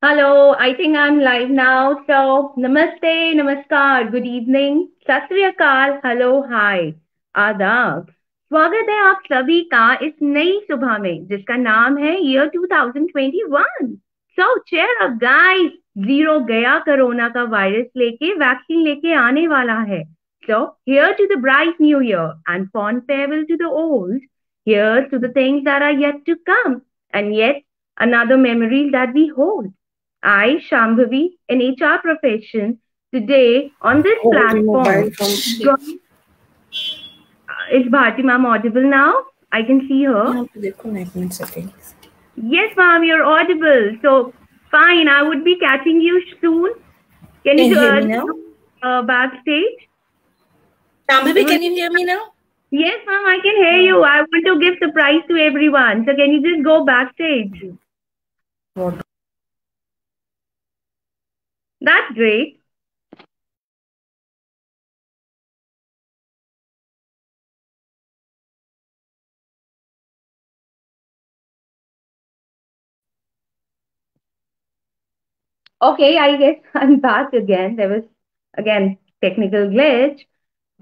Hello, I think I'm live now. So, namaste, namaskar, good evening, सत श्री अकाल, hello, hi, आदाब। स्वागत है आप सभी का इस नई सुबह में जिसका नाम है year 2021। So, cheer up guys, zero गया कोरोना का वायरस लेके वैक्सीन लेके आने वाला है। So, here to the bright new year and fond farewell to the old. Here's to the things that are yet to come and yet another memories that we hold. I, Shambhavi, an HR profession, today on this Hold the mobile platform. from Is Bharti ma'am audible now? I can see her. यहाँ पे देखो ना 1 minute second Yes, ma'am, you're audible. So, fine, I would be catching you soon. Can Can you you hear me now? backstage? Shambhavi, can you hear me now? Yes, ma'am, I can hear you. I want to give surprise to everyone. So, can you just go backstage? What? That's great. Okay, I guess I'm back again. There was again technical glitch.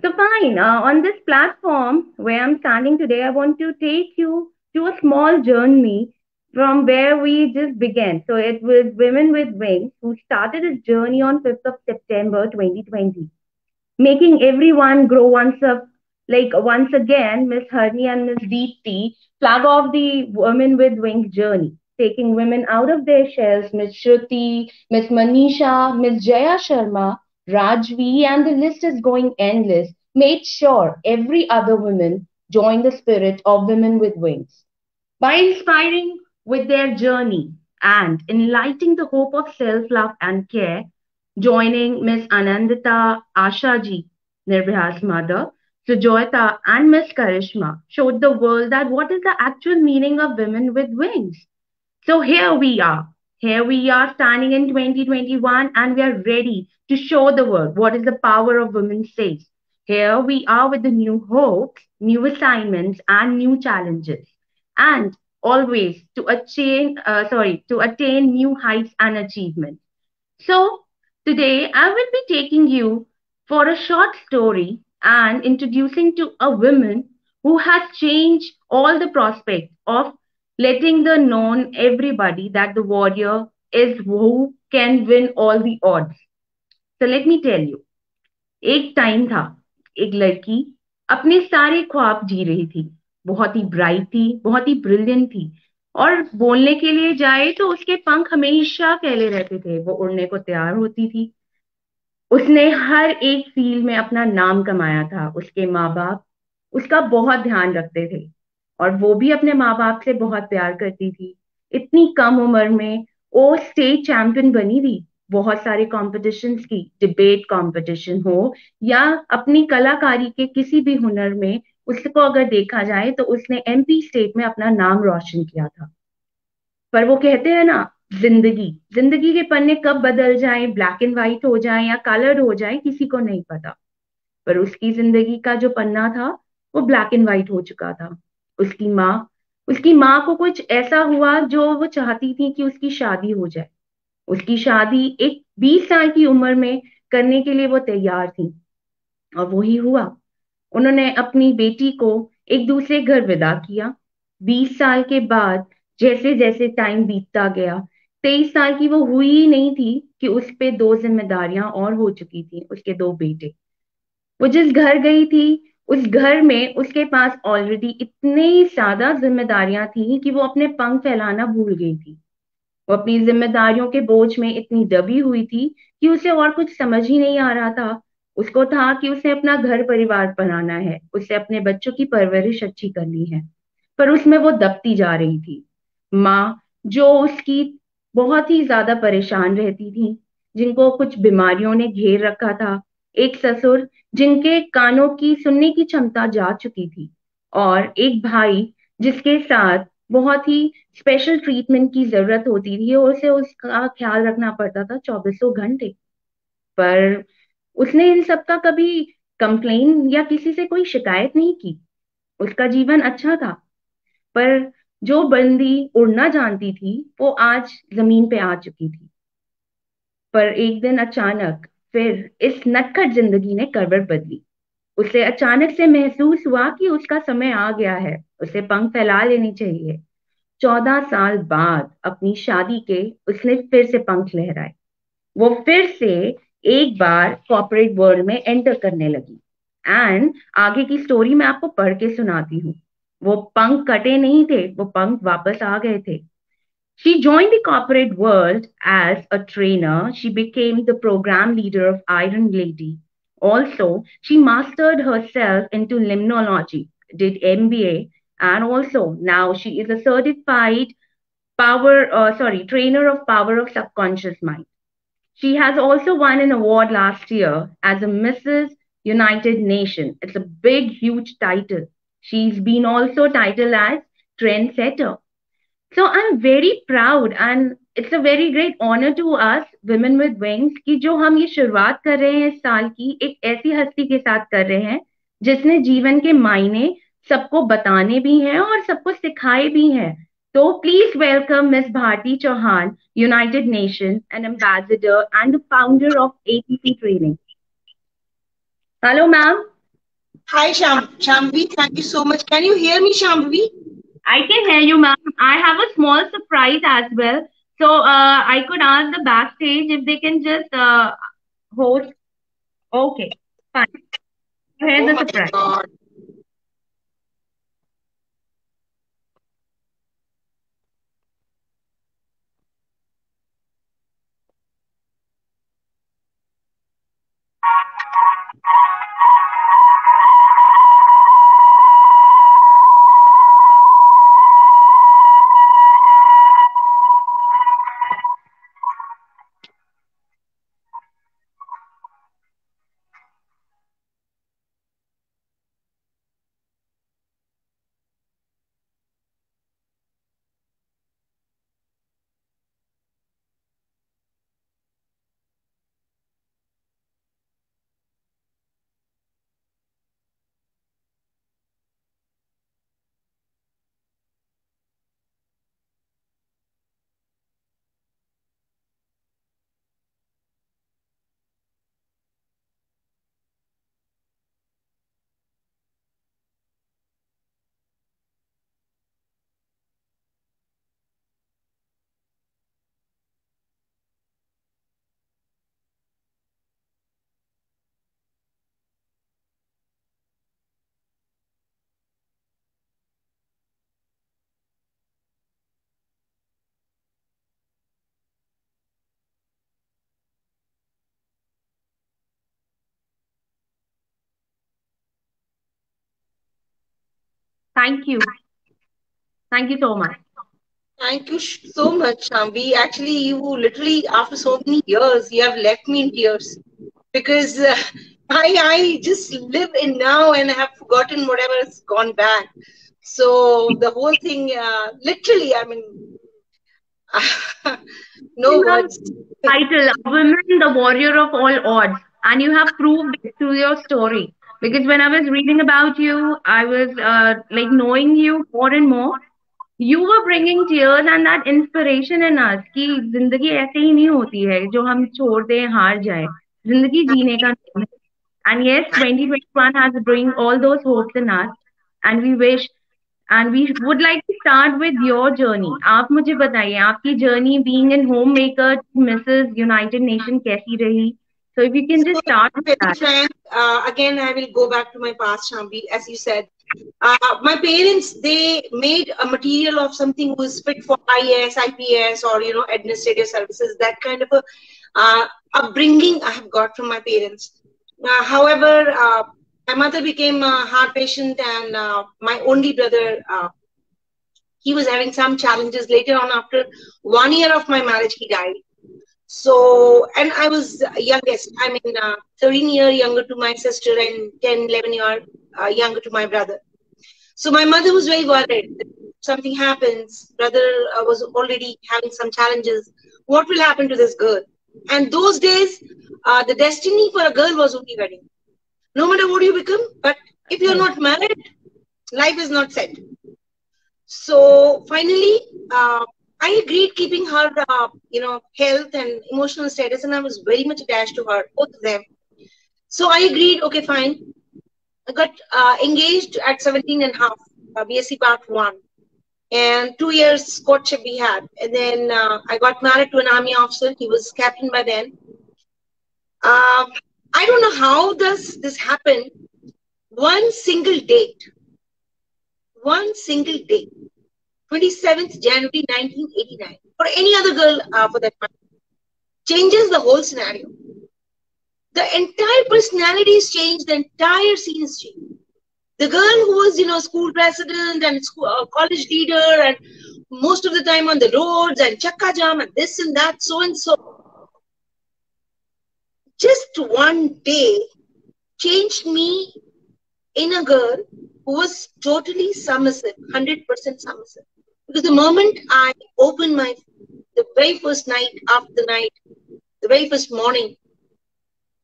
So fine. On this platform where I'm standing today, I want to take you to a small journey from where we just began. So it was Women with Wings who started a journey on 5th of September 2020, making everyone grow once again, Miss Harni and Miss Deepti flag off the Women with Wings journey, taking women out of their shells, Miss Shruti, Miss Manisha, Miss Jaya Sharma, Rajvi, and the list is going endless, made sure every other woman joined the spirit of Women with Wings. By inspiring with their journey and enlightening the hope of self love and care, joining Miss Anandita Ashaji, Nirbhaya's mother, Sujoyta, and Miss Karishma, showed the world that what is the actual meaning of women with wings. So here we are. Here we are standing in 2021 and we are ready to show the world what is the power of women says. Here we are with the new hopes, new assignments and new challenges. And always to attain new heights and achievements. So today I will be taking you for a short story and introducing to a woman who has changed all the prospect of letting the known everybody that the warrior is who can win all the odds. So let me tell you, एक time था, एक लड़की अपने सारे ख्वाब जी रही थी, बहुत ही ब्राइट थी, बहुत ही ब्रिलियंट थी, और बोलने के लिए जाए तो उसके पंख हमेशा फैले रहते थे, वो उड़ने को तैयार होती थी। उसने हर एक फील्ड में अपना नाम कमाया था। उसके माँ बाप उसका बहुत ध्यान रखते थे और वो भी अपने माँ बाप से बहुत प्यार करती थी। इतनी कम उम्र में वो स्टेट चैंपियन बनी थी, बहुत सारे कॉम्पिटिशन्स की, डिबेट कंपटीशन हो या अपनी कलाकारी के किसी भी हुनर में उसको अगर देखा जाए तो उसने एमपी स्टेट में अपना नाम रोशन किया था। पर वो कहते हैं ना, जिंदगी जिंदगी के पन्ने कब बदल जाएं, ब्लैक एंड व्हाइट हो जाएं या कलर हो जाएं, किसी को नहीं पता। पर उसकी जिंदगी का जो पन्ना था वो ब्लैक एंड व्हाइट हो चुका था। उसकी माँ उसकी माँ को कुछ ऐसा हुआ जो वो चाहती थी कि उसकी शादी हो जाए। उसकी शादी एक 20 साल की उम्र में करने के लिए वो तैयार थी और वही हुआ। उन्होंने अपनी बेटी को एक दूसरे घर विदा किया। 20 साल के बाद जैसे जैसे टाइम बीतता गया, 23 साल की वो हुई ही नहीं थी कि उस पे दो जिम्मेदारियां और हो चुकी थी, उसके दो बेटे। वो जिस घर गई थी, उस घर में उसके पास ऑलरेडी इतनी ज्यादा जिम्मेदारियां थी कि वो अपने पंख फैलाना भूल गई थी। वो अपनी जिम्मेदारियों के बोझ में इतनी दबी हुई थी कि उसे और कुछ समझ ही नहीं आ रहा था। उसको था कि उसे अपना घर परिवार बनाना है, उसे अपने बच्चों की परवरिश अच्छी करनी है, पर उसमें वो दबती जा रही थी। माँ जो उसकी बहुत ही ज्यादा परेशान रहती थी, जिनको कुछ बीमारियों ने घेर रखा था, एक ससुर जिनके कानों की सुनने की क्षमता जा चुकी थी, और एक भाई जिसके साथ बहुत ही स्पेशल ट्रीटमेंट की जरूरत होती थी और उसे उसका ख्याल रखना पड़ता था चौबीसों घंटे। पर उसने इन सब का कभी कंप्लेन या किसी से कोई शिकायत नहीं की। उसका जीवन अच्छा था। पर जो बंदी उड़ना जानती थी वो आज जमीन पे आ चुकी थी। पर एक दिन अचानक फिर इस नटखट जिंदगी ने करवट बदली। उसे अचानक से महसूस हुआ कि उसका समय आ गया है, उसे पंख फैला लेनी चाहिए। 14 साल बाद अपनी शादी के उसने फिर से पंख लहराए। वो फिर से एक बार कॉर्पोरेट वर्ल्ड में एंटर करने लगी। एंड आगे की स्टोरी मैं आपको पढ़ के सुनाती हूँ। वो पंख कटे नहीं थे, वो पंख वापस आ गए थे। She joined the corporate world as a trainer. She became the program leader of Iron Lady. Also, she mastered herself into limnology, did MBA, and also now she is a certified trainer of power of subconscious mind. She has also won an award last year as a Mrs. United Nation. It's a big, huge title. She's been also titled as trendsetter. So I'm very proud and it's a very great honor to us women with wings कि जो हम ये शुरुआत कर रहे हैं इस साल की एक ऐसी हस्ती के साथ कर रहे हैं जिसने जीवन के मायने सबको बताने भी हैं और सबको सिखाए भी हैं। तो please welcome miss Bharti Chauhan, united nation and ambassador and founder of ATP training. Hello ma'am. Hi, Shambhavi. Thank you so much. Can you hear me, Shambhavi? I can hear you, ma'am. I have a small surprise as well. So I could ask the backstage if they can just host. Okay, fine. Here's Oh the my surprise. God. Thank you. Thank you so much. Thank you so much, Shambhavi. Actually, you literally, after so many years, you have left me in tears because I just live in now and have forgotten whatever has gone back. So the whole thing, literally, I mean, no You have words. title Women, the Warrior of All Odds, and you have proved it through your story. Because when I was reading about you, I was like knowing you more and more. You were bringing tears and that inspiration in us कि जिंदगी ऐसे ही नहीं होती है जो हम छोड़ दें हार जाए। जिंदगी जीने का नाम है। And yes, 2021 has bring all those hopes in us, and we wish and we would like to start with your journey. आप मुझे बताइए आपकी journey being in homemaker to Mrs. United Nation कैसी रही? So if you can So, just start with very that. frank, again, I will go back to my past, Shambhavi, as you said. My parents, they made a material of something who is fit for IAS, IPS, or administrative services. That kind of a upbringing I have got from my parents. However, my mother became a heart patient, and my only brother, he was having some challenges. Later on, after 1 year of my marriage, he died. So, and I was youngest. I mean, 13-year younger to my sister and 10, 11-year younger to my brother. So my mother was very worried. Something happens, brother was already having some challenges. What will happen to this girl? And those days, the destiny for a girl was only wedding. No matter what you become, but if you're not married, life is not set. So finally, I agreed keeping her, health and emotional status, and I was very much attached to her, both of them. So I agreed, okay, fine. I got engaged at 17 and a half, BSc Part 1. And 2 years courtship we had. And then I got married to an army officer. He was captain by then. I don't know how does this happen. One single date, 27th January 1989, for any other girl for that matter, changes the whole scenario. The entire personality is changed, the entire scene is changed. The girl who was, school president and college leader and most of the time on the roads and chakka jam and this and that, so and so, just one day changed me in a girl who was totally submissive, 100% submissive. Because the moment I opened the very first night, after the night, the very first morning,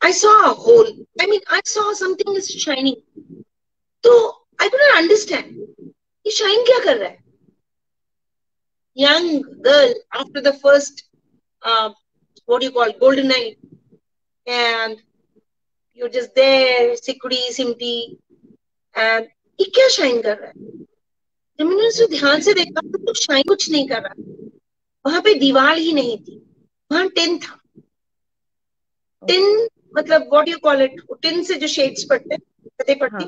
I saw a hole. I mean, I saw something is shining. So I couldn't understand. He shine kya kar raha hai? Young girl, after the first, golden night. And you're just there, sikudi, simti. And ये क्या shine कर रहा है? जब मैंने उसे ध्यान से देखा तो कुछ शाइन कुछ नहीं कर रहा, वहां पे दीवार ही नहीं थी, वहां टिन था. टिन मतलब what you call it, tin से जो शेड्स पड़ते हैं,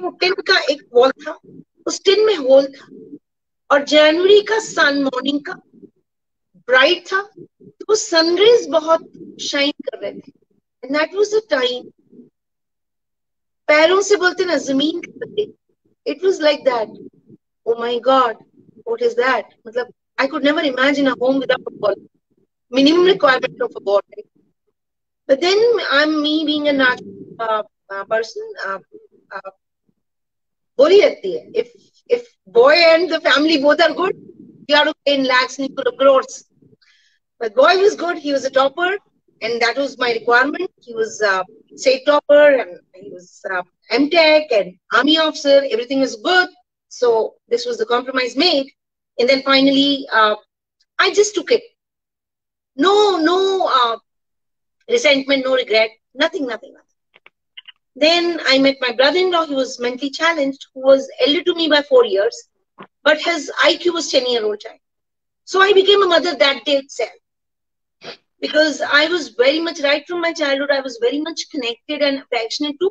वो टिन का एक वॉल था, उस टिन में होल था. और जनवरी का सन मॉर्निंग का ब्राइट था, तो वो सनरेज बहुत शाइन कर रहे थे. And that was the time, पैरों से बोलते ना जमीन के, it was like that. Oh my God, what is that? मतलब, I could never imagine a home without a wall. Minimum requirement of a wall. Right? But then I'm me being a natural person. बोली रहती है, if boy and the family both are good, you have to pay in lakhs and crores. But boy was good. He was a topper, and that was my requirement. He was state topper, and he was MTech and army officer. Everything was good. So this was the compromise made. And then finally, I just took it. No resentment, no regret, nothing. Then I met my brother-in-law. He was mentally challenged, who was elder to me by 4 years, but his IQ was 10-year-old child. So I became a mother that day itself. Because I was very much, right from my childhood, I was very much connected and affectionate to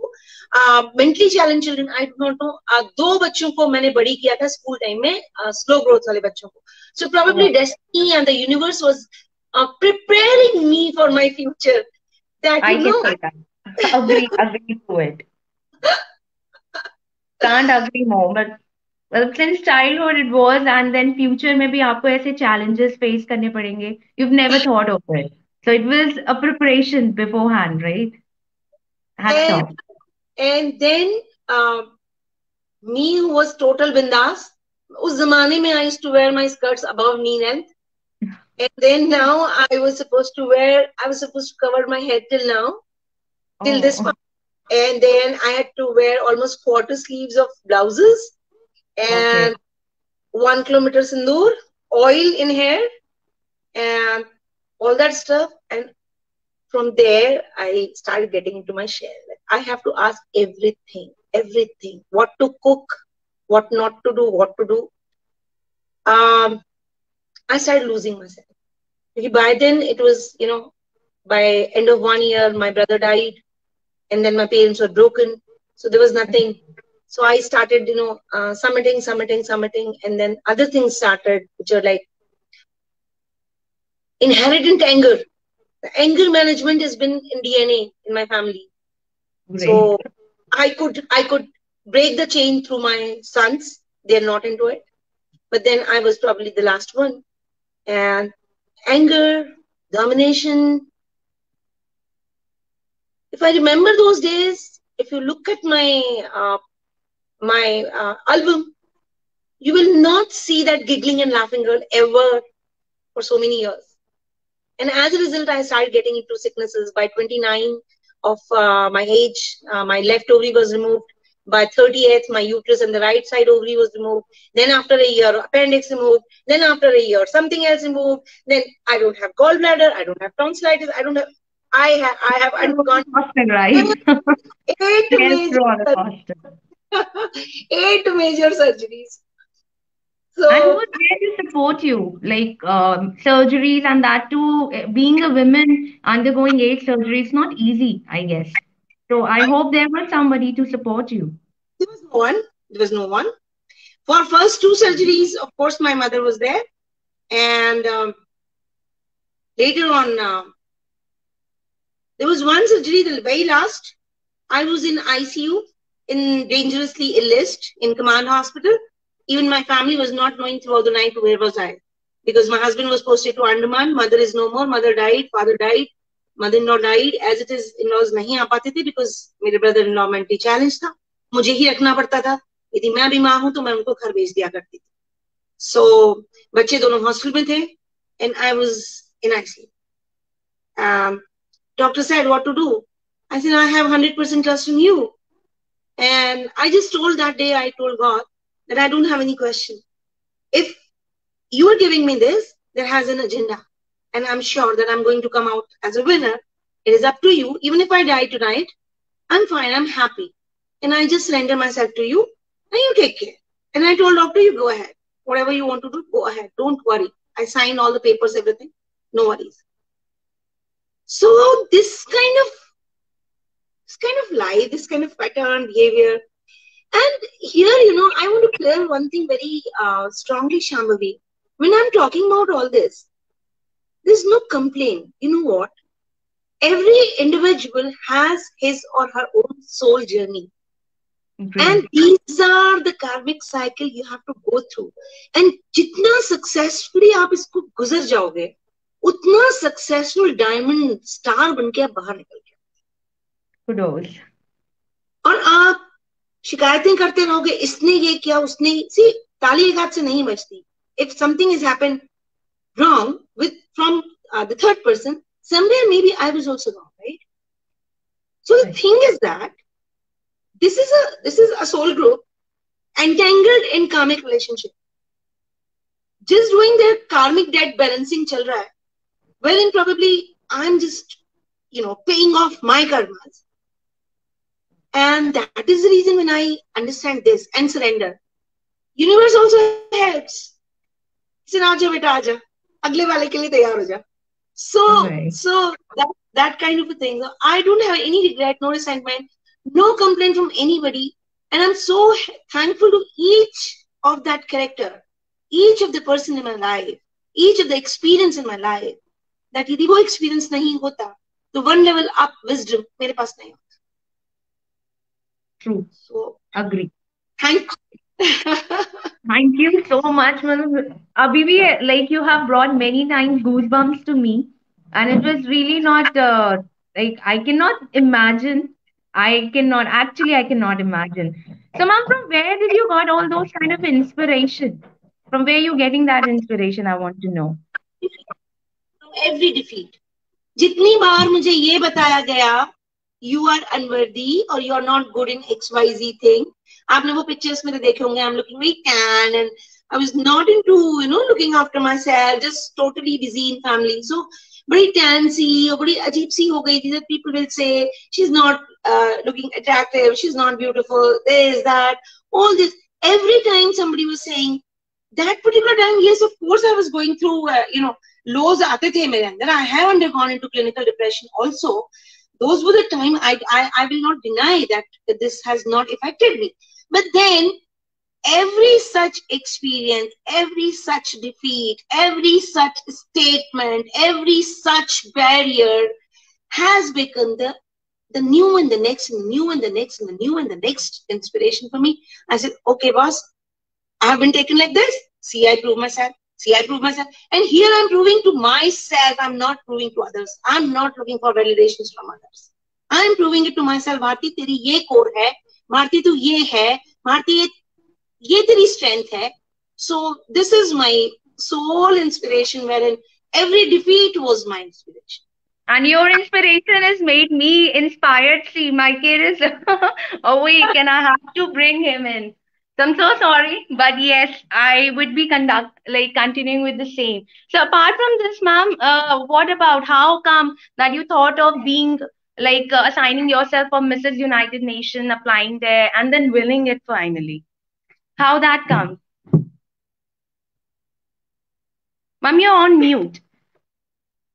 mentally challenged children. I do not know. 2 बच्चों को मैंने बड़ी किया था school time में, slow growth वाले बच्चों को. So probably destiny and the universe was preparing me for my future. That I can say that. Agree to it. Can't agree more. But well, since childhood it was, and then future में भी आपको ऐसे challenges face करने पड़ेंगे. You've never thought of it. So it was a preparation beforehand, right? Hats off. And then me who was total bindas, उस जमाने में I used to wear my skirts above knee length. And then now I was supposed to cover my head till now, till this part. And then I had to wear almost quarter sleeves of blouses and 1 kilometer sindoor, oil in hair, and all that stuff. And from there, I started getting into my shell. I have to ask everything, what to cook, what not to do, what to do. I started losing myself. By then, it was, by end of 1 year, my brother died, and then my parents were broken. So there was nothing. So I started, summiting, and then other things started, which are like inherent anger. The anger management has been in DNA in my family. Great. So I could break the chain through my sons. They're not into it. But then I was probably the last one. And anger, domination. If I remember those days, if you look at my album, you will not see that giggling and laughing girl ever for so many years. And as a result, I started getting into sicknesses. By 29 of my age, my left ovary was removed. By 30th, my uterus and the right side ovary was removed. Then after a year, appendix removed. Then after a year, something else removed. Then I don't have gallbladder. I don't have tonsillitis. I have undergone Austin, right? eight Yes, major, through all the Austin. 8 major surgeries. And who So was there to support you? Like surgeries and that too, being a woman undergoing 8 surgeries, not easy, I guess. So I hope there was somebody to support you. there was no one. There was no one. For first 2 surgeries, of course, my mother was there. And later on, there was one surgery, the very last. I was in ICU, in dangerously ill list in Command Hospital. Even my family was not knowing throughout the night where was I. Because my husband was posted to Andaman. Mother is no more. Mother died. Father died. Mother-in-law died. As it is, in-laws नहीं आ पाते थे because मेरे brother-in-law mentally challenged था. मुझे ही रखना पड़ता था. यदि मैं बीमार हूं तो मैं उनको घर भेज दिया करती थी. So बच्चे दोनों हॉस्टल में थे and I was in ICU. Doctor said what to do. I said I have 100% trust in you. And I just told that day, I told God that I don't have any question. If you are giving me this, that has an agenda. And I'm sure that I'm going to come out as a winner. It is up to you. Even if I die tonight, I'm fine. I'm happy. And I just surrender myself to you. And you take care. And I told doctor, you go ahead. Whatever you want to do, go ahead. Don't worry. I signed all the papers, everything. No worries. So this kind of lie, this kind of pattern behavior. And here, I want to clear one thing very strongly, Shambhavi. When I'm talking about all this, there's no complaint. You know what? Every individual has his or her own soul journey. And these are the karmic cycle you have to go through. And jitna successfully आप इसको गुजर जाओगे, उतना successful diamond star बनके आप बाहर निकल गए. Kudos. और आप शिकायतें करते रहोगे, इसने ये किया, उसने सी ताली एक हाथ से नहीं बजती. If something has happened wrong from the third person, somewhere maybe I was also wrong, right? So the thing is that this is a soul group entangled in karmic relationship. Just doing their karmic debt balancing chal raha hai. Wherein probably I'm just, paying off my karmas. And that is the reason when I understand this and surrender, universe also helps. Say, "Aaja beta aaja, agle wale ke liye tayar ho ja." So that kind of a thing. So I don't have any regret, no resentment, no complaint from anybody. And I'm so thankful to each of that character, each of the person in my life, each of the experience in my life, that यदि वो experience नहीं होता, तो one level up wisdom मेरे पास नहीं होता. True. So Agree. thank you so much, Abhi bhi, like you have brought many times goosebumps to me, and it was really not like I cannot imagine. I cannot imagine. So, ma'am, from where did you got all those kind of inspiration? From where you getting that inspiration? I want to know. every defeat. जितनी बार मुझे ये बताया गया, you are unworthy or you are not good in XYZ thing. आपने वो pictures मेरे देखे होंगे. I'm looking very tan and I was not into, looking after myself, just totally busy in family. So बड़ी tan सी और बड़ी अजीब सी हो गई थी. That people will say she's not looking attractive, she's not beautiful, this, that, all this. Every time somebody was saying, that particular time, yes, of course, I was going through, lows aate the mere andar. I have undergone into clinical depression also. Those were the time I will not deny that this has not affected me. But then every such experience, every such defeat, every such statement, every such barrier has become the new and the next and the new and the next and the new and the next inspiration for me. I said, okay, boss, I have been taken like this. See, I prove myself. See, I prove myself. And here I'm proving to myself. I'm not proving to others. I'm not looking for validations from others. I'm proving it to myself. Bharti, teri ye core hai. Bharti, tu ye hai. Bharti, ye teri strength hai. So this is my sole inspiration, wherein every defeat was my inspiration. And your inspiration has made me inspired. See, my kid is awake and I have to bring him in. So I'm so sorry, but yes, I would be continuing with the same. So apart from this, ma'am, what about how come that you thought of being assigning yourself for Mrs. United Nation, applying there, and then winning it finally? How that comes? Ma'am, you're on mute.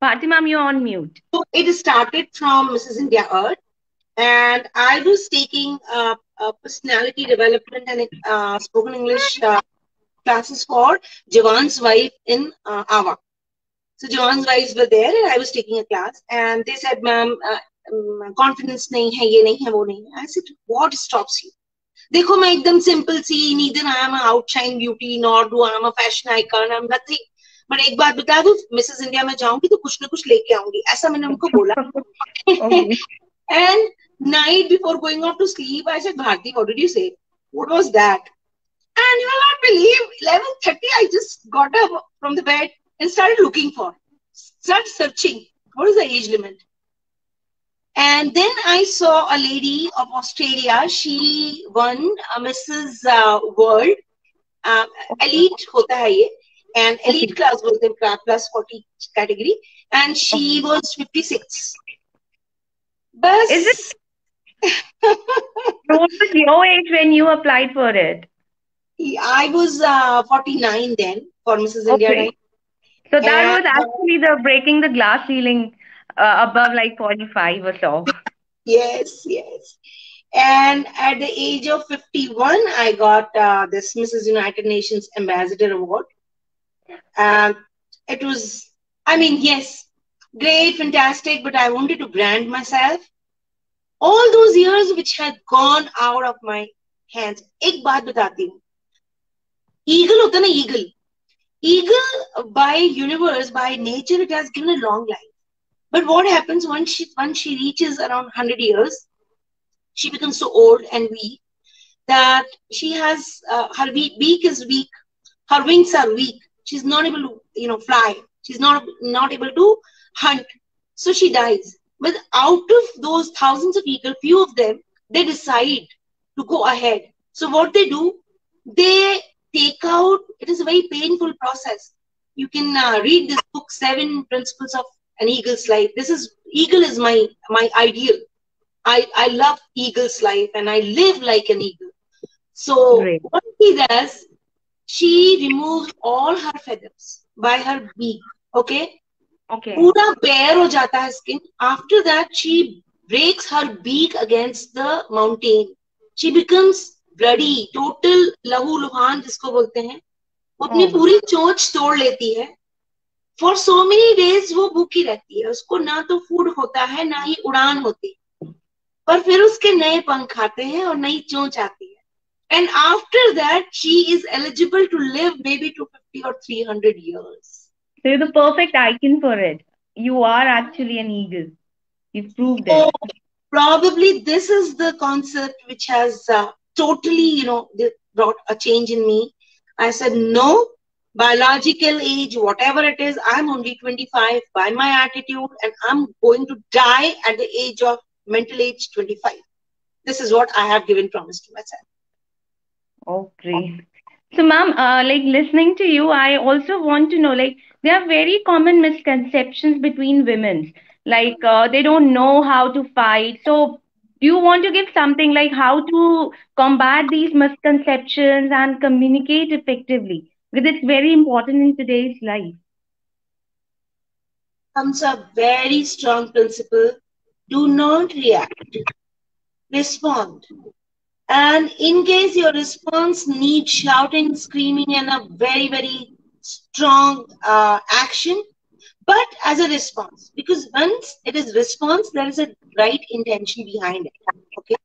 Bharti, ma'am, you're on mute. So it started from Mrs. India Earth, and I was taking personality development and spoken English classes for Jawan's wife in Awa. So Jawan's wives were there, and I was taking a class, and they said, "Ma'am, confidence nahi hai, ye nahi hai, wo nahi hai." I said, "What stops you?" देखो मैं एकदम simple सी, neither I am an outshine beauty nor do I am a fashion icon, I'm nothing. But एक बात बता दूं, Mrs India में जाऊंगी तो कुछ ना कुछ लेके आऊंगी, ऐसा मैंने उनको बोला. Okay. And night before going off to sleep, I said, Bharti, what did you say? What was that? And you will not believe, 11:30, I just got up from the bed and started looking for, started searching. What is the age limit? And then I saw a lady of Australia. She won a Mrs. World. Elite hota hai ye. And elite class was the plus 40 category. And she was 56. Bas. Is it? What was your age when you applied for it? I was 49 then for Mrs. India. Okay. So that was actually the breaking the glass ceiling above like 45 or so. Yes, yes. And at the age of 51, I got this Mrs. United Nations Ambassador Award. It was, I mean, yes, great, fantastic, but I wanted to brand myself. All those years which had gone out of my hands. एक बात बताती हूँ. Eagle होता ना, eagle. Eagle by universe, by nature, it has given a long life. But what happens once she reaches around 100 years, she becomes so old and weak that she has, her beak is weak, her wings are weak. She's not able to, fly. She's not able to hunt. So she dies. But out of those thousands of eagles, few of them, they decide to go ahead. So what they do, they take out, it is a very painful process. You can read this book, 7 Principles of an Eagle's Life. Eagle is my ideal. I love eagle's life and I live like an eagle. So Great. What she does, she removes all her feathers by her beak. Okay? Okay. Pura bare ho jata hai skin. After that, she breaks her beak against the mountain. She becomes bloody, total lahu luhan जिसको बोलते हैं. वो अपनी पूरी चोंच तोड़ लेती है. For so many days वो भूखी रहती है. उसको ना तो फूड होता है, ना ही उड़ान होती है. पर फिर उसके नए पंख आते हैं और नई चोंच आती है. And after that, she is eligible to live maybe 250 or 300 years. So you're the perfect icon for it. You are actually an eagle. You've proved it. Probably this is the concept which has totally, brought a change in me. I said, no, biological age, whatever it is, I'm only 25 by my attitude and I'm going to die at the age of mental age 25. This is what I have given promise to myself. Oh, great. So, ma'am, listening to you, I also want to know, there are very common misconceptions between women. They don't know how to fight. So, do you want to give something like how to combat these misconceptions and communicate effectively? Because it's very important in today's life. Comes a very strong principle. Do not react. Respond. And in case your response needs shouting, screaming, and a very, very strong action, but as a response, because once it is response, there is a right intention behind it. Okay,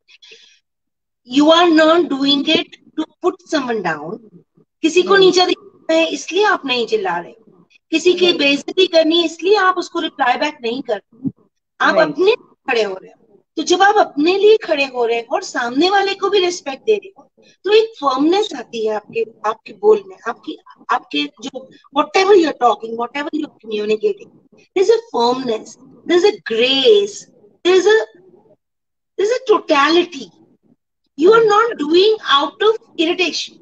you are not doing it to put someone down. किसी को नीचा दिखाना है इसलिए आप नहीं चिल्ला रहे. किसी की बेइज्जती करनी है इसलिए आप उसको रिप्लाई बैक नहीं कर रहे. आप अपने खड़े हो रहे हो. तो जब आप अपने लिए खड़े हो रहे हो और सामने वाले को भी रिस्पेक्ट दे रहे हो, तो एक फर्मनेस आती है आपके बोल में, आपके जो whatever you're talking, whatever you're communicating, there's a firmness. there's a grace, there's a totality. You are not doing out of irritation.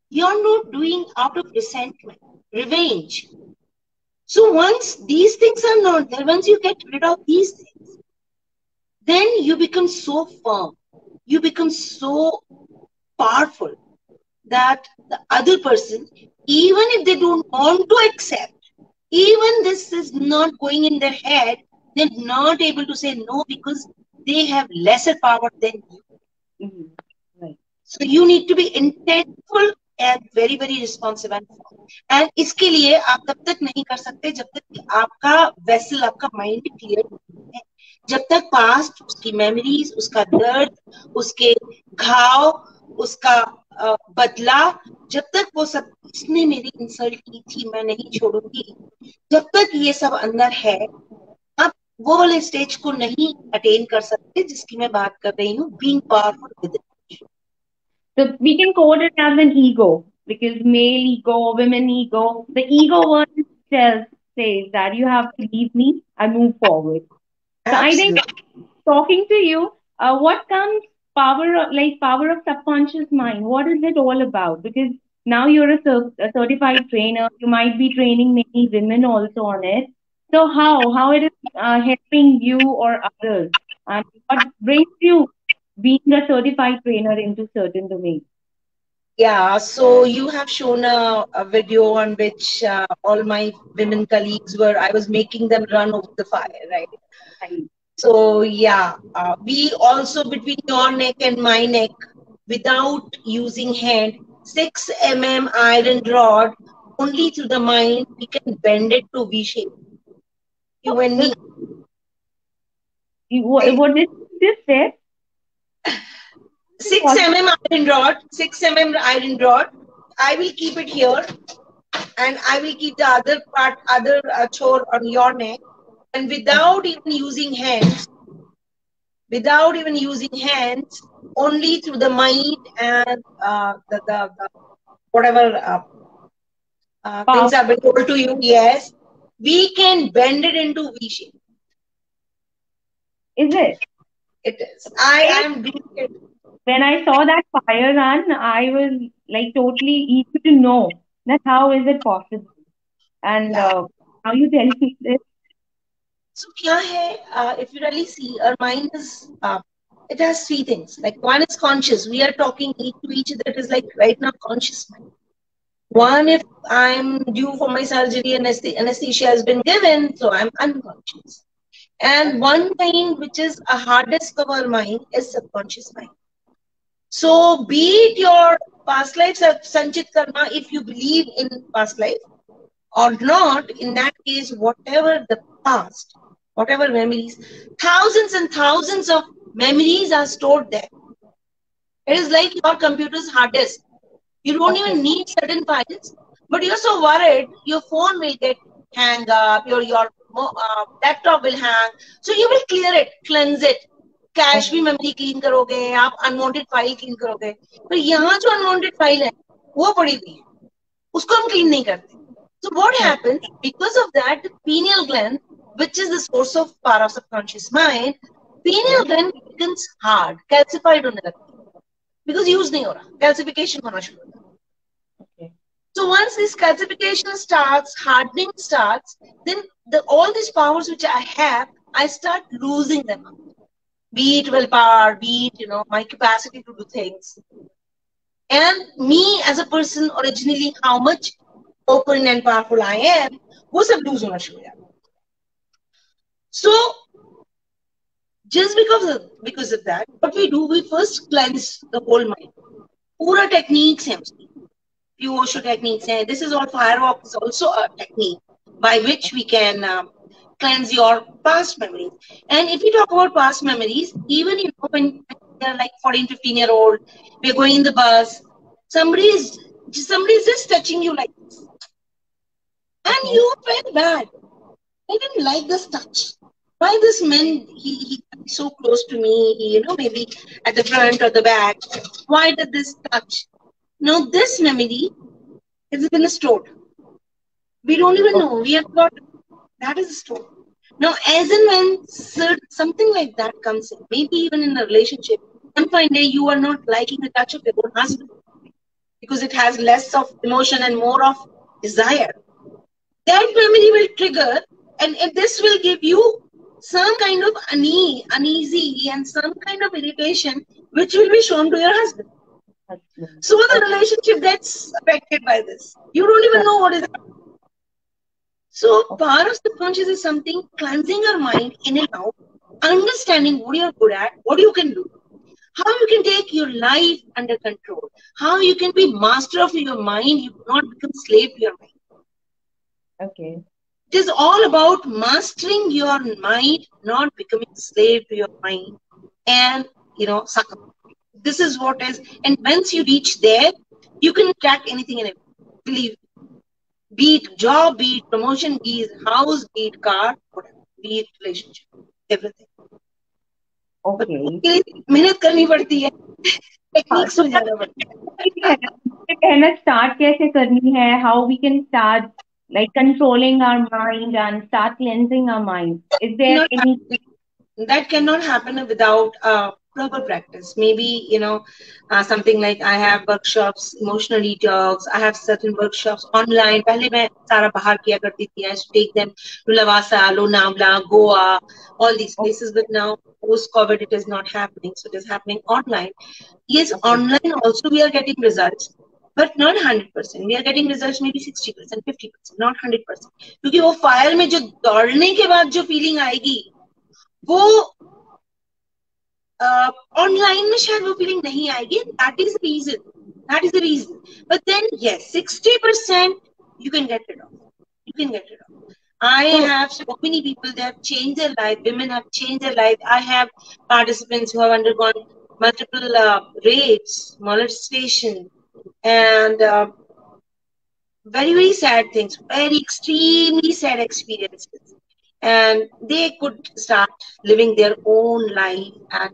You are not doing out of resentment, revenge. So once these things are not there, once you get rid of these things, then you become so firm. You become so powerful that the other person, even if they don't want to accept, even this is not going in their head, they're not able to say no because they have lesser power than you. Right. So you need to be intentful and very very responsive and firm. And इसके लिए आप तब तक नहीं कर सकते जब तक कि आपका वेसल, आपका माइंड क्लियर नहीं है. जब तक पास्ट, उसकी मेमोरीज, उसका दर्द, उसके घाव, उसका बदला, जब तक वो सब, इसने मेरी इंसल्ट की थी, मैं नहीं छोड़ूंगी, जब तक ये सब अंदर है, आप वो वाले स्टेज को नहीं अटेन कर सकते जिसकी मैं बात कर रही हूँ, being powerful with it. So we can code it as an ego because male ego, women ego. The ego word says that you have to leave me and move forward. So I think Absolutely. talking to you, what comes power of subconscious mind? What is it all about? Because now you're a certified trainer. You might be training many women also on it. So how it is helping you or others, and what brings you being a certified trainer into certain domains? Yeah, so you have shown a video on which all my women colleagues were, I was making them run over the fire, right? Right. So, yeah, we also, between your neck and my neck, without using hand, 6 mm iron rod, only through the mind, we can bend it to V shape. You and me. What did this say? 6 mm iron rod, 6 mm iron rod. I will keep it here, and I will keep the other chore on your neck, and without even using hands, only through the mind and the whatever things have been told to you. Yes, we can bend it into V shape. Is it? It is. I am doing it. When I saw that fire run, I was like totally eager to know that how is it possible? And Yeah. how you tell me this? So, kya hai, if you really see, our mind is, it has three things. Like, one is conscious. We are talking to each other. It is like right now conscious mind. One, if I'm due for my surgery and anesthesia has been given, so I'm unconscious. And one mind which is a hard disk of our mind is subconscious mind. So, be it your past life, Sanchit Karma, if you believe in past life or not, in that case, whatever the past, whatever memories, thousands and thousands of memories are stored there. It is like your computer's hard disk. You don't even need certain files, but you're so worried your phone will get hang up, your laptop will hang. So you will clear it, cleanse it. Cash भी memory clean करोगे, आप unwanted file clean करोगे, पर यहाँ जो unwanted file है वो पड़ी हुई है, उसको हम क्लीन नहीं करते. So what happens because of that, pineal gland, which is the source of power of subconscious mind, pineal gland becomes hard, calcified होने लगती है, because use नहीं हो रहा, calcification होना शुरू होता है. So once this calcification starts, hardening starts, then all these powers which I have, I start losing them. Be it willpower, be it, my capacity to do things. And me as a person, originally, how much open and powerful I am, वो सब lose होना शुरू हो जाता. So, just because of that, what we do, we first cleanse the whole mind. पूरा techniques है उसकी. Few Osho techniques हैं. This is all firewalk is also a technique by which we can cleanse your past memories. And if we talk about past memories, even when they're like 14, 15-year-old, we're going in the bus, somebody is just touching you like this. And you feel bad. I didn't like this touch. Why this man, he so close to me, maybe at the front or the back. Why did this touch? Now this memory has been stored. We don't even know. We have got that is stored. Now, as and when something like that comes in, maybe even in a relationship, one fine day you are not liking the touch of your own husband because it has less of emotion and more of desire. That memory will trigger, and this will give you some kind of uneasy and some kind of irritation, which will be shown to your husband. So the relationship gets affected by this. You don't even know what is happening. So power of subconscious is something cleansing your mind in and out, understanding what you're good at, what you can do, how you can take your life under control, how you can be master of your mind, you do not become slave to your mind. Okay. It is all about mastering your mind, not becoming slave to your mind, and succumb. This is what is, and once you reach there, you can track anything and everything. Believe, be it job, be it promotion, be it house, be it car, whatever, be it relationship, everything. Okay. मेहनत करनी पड़ती है, techniques में जाना पड़ता है. Start कैसे करनी है? How we can start like controlling our mind and start cleansing our mind? Is there any? That cannot happen without proper practice. Maybe something like I have workshops, emotional detox. I have certain workshops online. पहले मैं सारा बाहर किया करती थी. I used to take them to Lavasa, Lonavala, Goa, all these places. But now post-COVID, it is not happening. So it is happening online. Yes, online also we are getting results, but not 100%. We are getting results maybe 60%, 50%, not 100%. क्योंकि वो fire में जो दौड़ने के बाद जो feeling आएगी, वो ऑनलाइन में शायद वो फीलिंग नहीं आएगी. That is the reason. But then yes, 60% you can get rid of. I have so many people, they have changed their life. Women have changed their life. I have participants who have undergone multiple rapes, molestation, and very, very sad things, very extremely sad experiences. And they could start living their own life at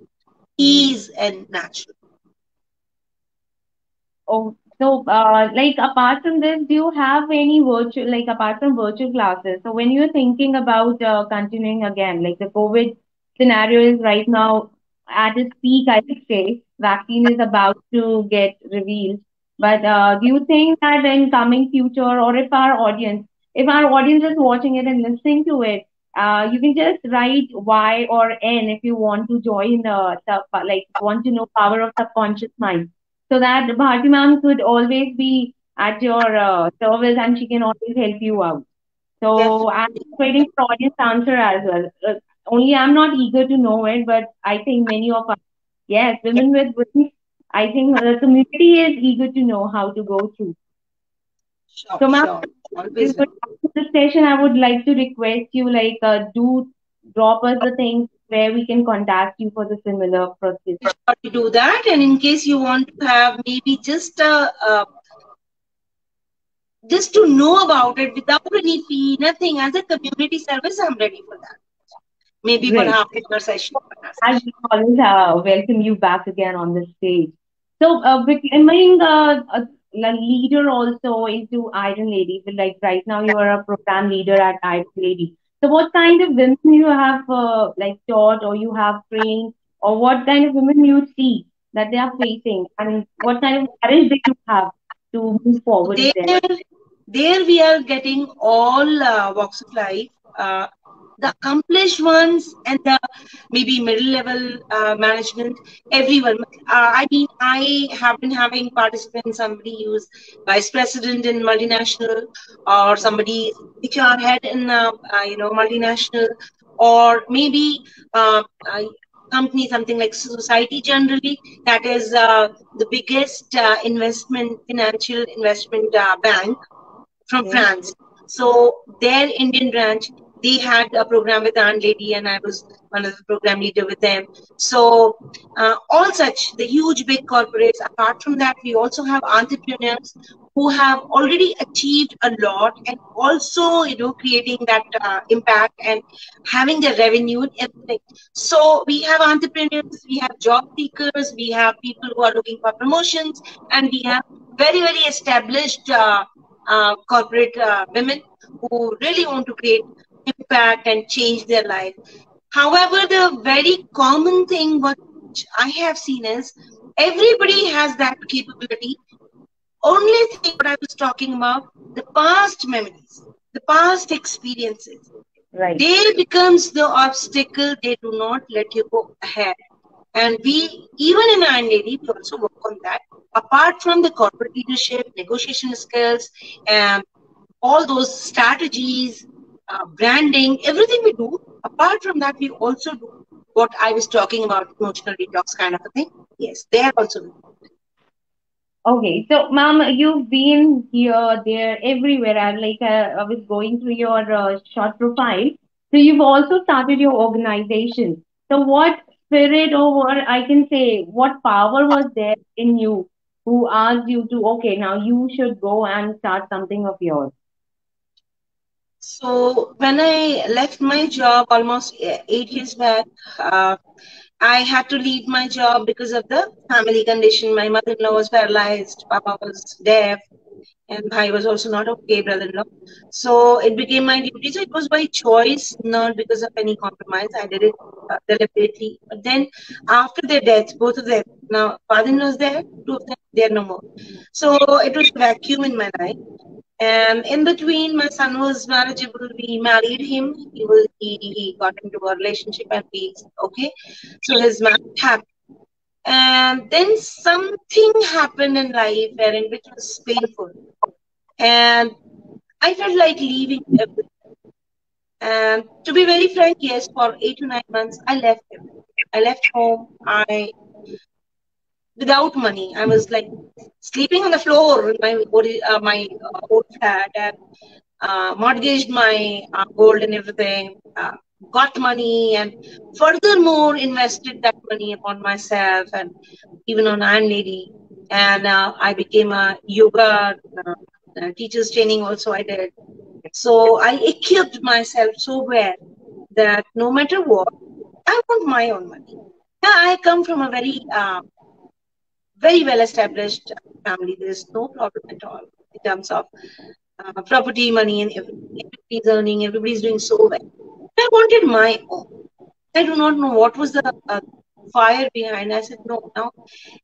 ease and natural. Oh, so like apart from this, do you have any virtual, like apart from virtual classes? So when you're thinking about continuing again, like the COVID scenario is right now at its peak, I would say, vaccine is about to get revealed. But do you think that in coming future, or if our audience is watching it and listening to it, you can just write Y or N if you want to join like want to know power of subconscious mind, so that Bharti ma'am could always be at your service and she can always help you out. So I'm waiting for audience answer as well. Only I'm not eager to know it, but I think many of us, yes, women with wings, I think the community is eager to know how to go through. Sure, So ma'am, sure. this session, I would like to request you like do drop us the things where we can contact you for the similar process. To do that, and in case you want to have maybe just to know about it without any fee, nothing, as a community service, I'm ready for that. Maybe for half an hour session. I will always welcome you back again on the stage. So, becoming a leader also into Iron Lady, like right now you are a program leader at Iron Lady. So, what kind of women you have like taught or you have trained, or what kind of women you see that they are facing, and what kind of courage they you have to move forward with them? There we are getting all walks of life. The accomplished ones and the maybe middle level management, everyone. I mean, I have been having participants, somebody who's vice president in multinational, or somebody HR head in multinational, or maybe company, something like Society Generally, that is the biggest financial investment bank from France. So their Indian branch, they had a program with Iron Lady, and I was one of the program leader with them. So all such, the huge big corporates. Apart from that, we also have entrepreneurs who have already achieved a lot, and also creating that impact and having their revenue and everything. So we have entrepreneurs, we have job seekers, we have people who are looking for promotions, and we have very, very established corporate women who really want to create impact and change their life. However, the very common thing which I have seen is everybody has that capability. Only thing what I was talking about, the past memories, the past experiences, Right. they becomes the obstacle. They do not let you go ahead. And we, even in INAD, we also work on that. Apart from the corporate leadership, negotiation skills, and all those strategies, branding, everything we do. Apart from that, we also do what I was talking about, emotional detox kind of a thing. Yes, they are also doing. Okay, so ma'am, you've been here, there, everywhere. I was going through your short profile. So you've also started your organization. So what spirit or what I can say, what power was there in you who asked you to, okay, now you should go and start something of yours? So when I left my job almost 8 years back, I had to leave my job because of the family condition. My mother-in-law was paralyzed, Papa was deaf, and I was also not okay, brother-in-law. So it became my duty. So it was by choice, not because of any compromise. I did it deliberately. But then after their death, both of them, now father-in-law is there, two of them, they are no more. So it was a vacuum in my life. And in between, my son was marriageable. We married him. He got into a relationship and we okay. So his marriage happened. And then something happened in life wherein which was painful. And I felt like leaving everything. And to be very frank, yes, for 8 to 9 months, I left everything. I left home. I without money. I was like sleeping on the floor in my old flat and mortgaged my gold and everything. Got money and furthermore invested that money upon myself and even on Iron Lady. And I became a yoga teacher's training also I did. So I equipped myself so well that no matter what, I want my own money. Yeah, I come from a very well established family. There is no problem at all in terms of property, money, and everything. Everybody's earning, everybody's doing so well. I wanted my own. I do not know what was the fire behind. I said, no, now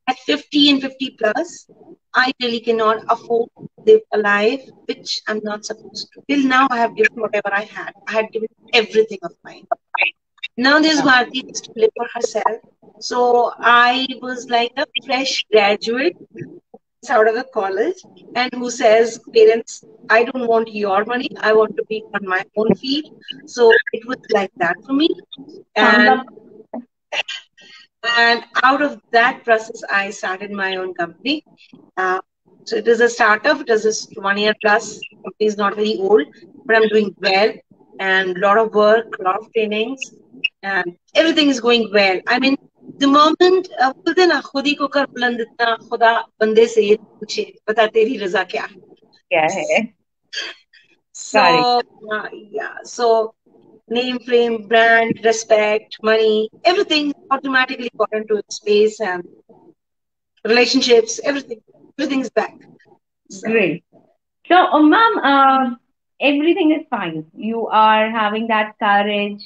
at 50 and 50 plus, I really cannot afford to live a life which I'm not supposed to. Till now, I have given whatever I had. I had given everything of mine. Now this Bharti has to live for herself. So I was like a fresh graduate out of the college and who says, parents, I don't want your money. I want to be on my own feet. So it was like that for me. Thumbs And up. and out of that process, I started my own company. So it is a startup. It is just 1 year plus. Company is not very old, but I'm doing well and a lot of work, a lot of trainings, and everything is going well. I mean, the moment बोलते ना खुद ही को कर बुलंद इतना खुदा बंदे से ये पूछे बता तेरी रजा क्या है. क्या है? Got it. So yeah, so name, frame, brand, respect, money, everything automatically got into its space and relationships, everything's back. So Great. So, ma'am, everything is fine. You are having that courage.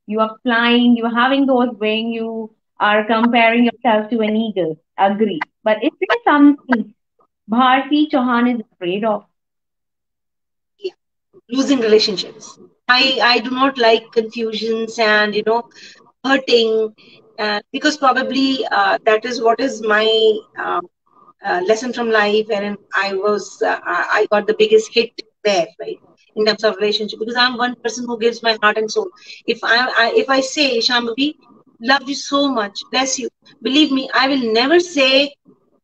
You are flying. You are having those wings. You are comparing yourself to an eagle. Agree. But is there something Bharti Chauhan is afraid of? yeah, losing relationships. I do not like confusions and hurting, because probably that is what is my lesson from life, and I got the biggest hit there, right, in terms of relationship, because I'm one person who gives my heart and soul. If I say Shambhavi, love you so much, bless you, believe me, I will never say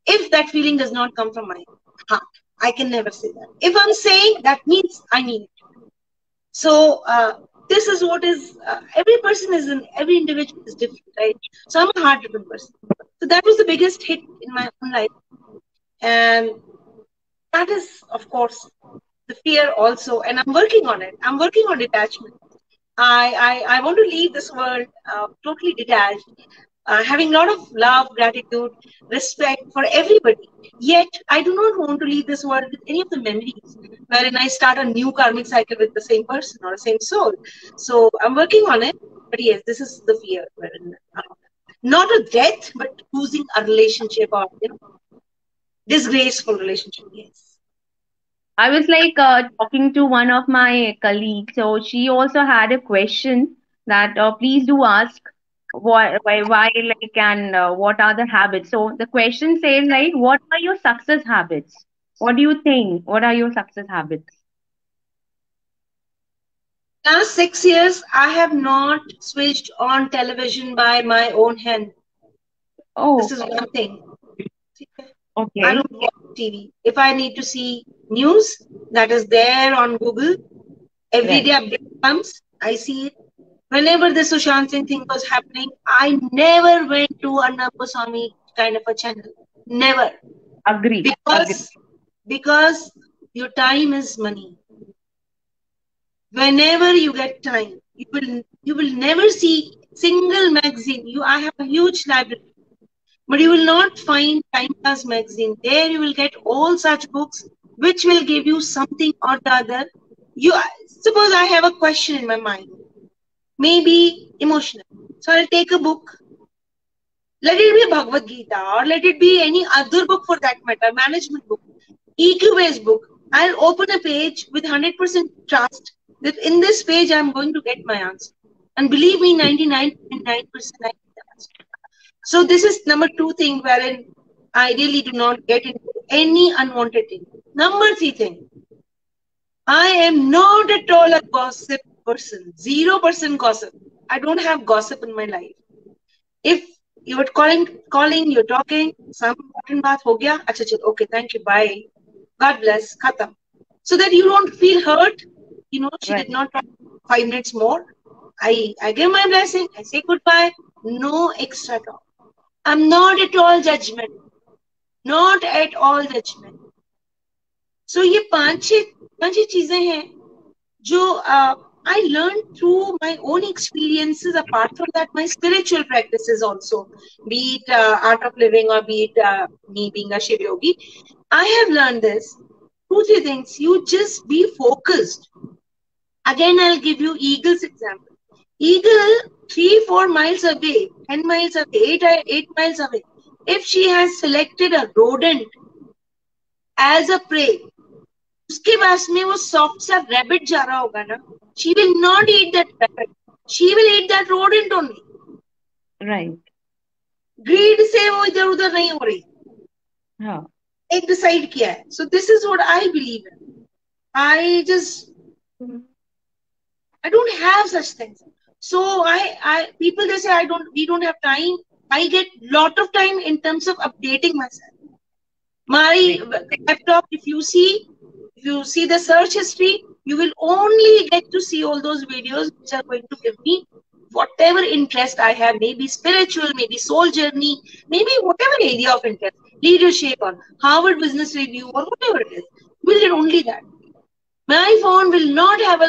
if that feeling does not come from my heart. I can never say that. If I'm saying, that means I mean it. So this is what is every individual is different, right? So I'm a heart-driven person. So that was the biggest hit in my own life, and that is, of course, the fear also. And I'm working on it. I'm working on detachment. I want to leave this world totally detached. having a lot of love, gratitude, respect for everybody. Yet, I do not want to leave this world with any of the memories wherein I start a new karmic cycle with the same person or the same soul. So I'm working on it. But yes, this is the fear, wherein not a death, but losing a relationship or disgraceful relationship. Yes. I was like talking to one of my colleagues, so she also had a question that please do ask why like and what are the habits. So the question says like, what are your success habits? What do you think? What are your success habits? Last 6 years, I have not switched on television by my own hand. This Oh, is one thing. I okay, don't watch TV. If I need to see news that is there on Google, every right. day update comes, I see it. Whenever the Sushant Singh thing was happening, I never went to Anna Goswami kind of a channel. Never. Agree, agree. Because your time is money. Whenever you get time, you will never see single magazine. I have a huge library, but you will not find Time Pass magazine. There you will get all such books which will give you something or the other. You suppose I have a question in my mind, maybe emotional. So I'll take a book. Let it be Bhagavad Gita or let it be any other book for that matter, management book, EQ-based book. I'll open a page with 100% trust that in this page I'm going to get my answer. And believe me, 99.9% I get the answer. So this is number two thing wherein I really do not get into any unwanted thing. Number three thing, I am not at all a gossip person. 0% gossip. I don't have gossip in my life. If you're calling, you're talking, some important baat ho gaya, acha chalo, okay, thank you, bye. God bless, khatam. So that you don't feel hurt. She Right. did not talk 5 minutes more. I give my blessing, I say goodbye, no extra talk. I'm not at all judgment. Not at all judgment. So ये पांच छह चीजें हैं जो I learned through my own experiences. Apart from that, my spiritual practices also, be it art of living or be it me being a Shiv yogi, I have learned this. Two, three things. You just be focused. Again, I'll give you Eagle's example. Eagle, 3-4 miles away, 10 miles away, 8 miles away. If she has selected a rodent as a prey, उसके पास में वो soft सा rabbit जा रहा होगा ना, she will not eat that rabbit. She will eat that rodent only. Right. Greed से वो इधर उधर नहीं हो रही. हाँ. एक डिसाइड किया है. So this is what I believe in. I don't have such things. So people they say we don't have time. I get lot of time in terms of updating myself. My laptop, if you see the search history, you will only get to see all those videos which are going to give me whatever interest I have, maybe spiritual, maybe soul journey, maybe whatever area of interest, leadership or Harvard Business Review or whatever it is. You will get only that. My phone will not have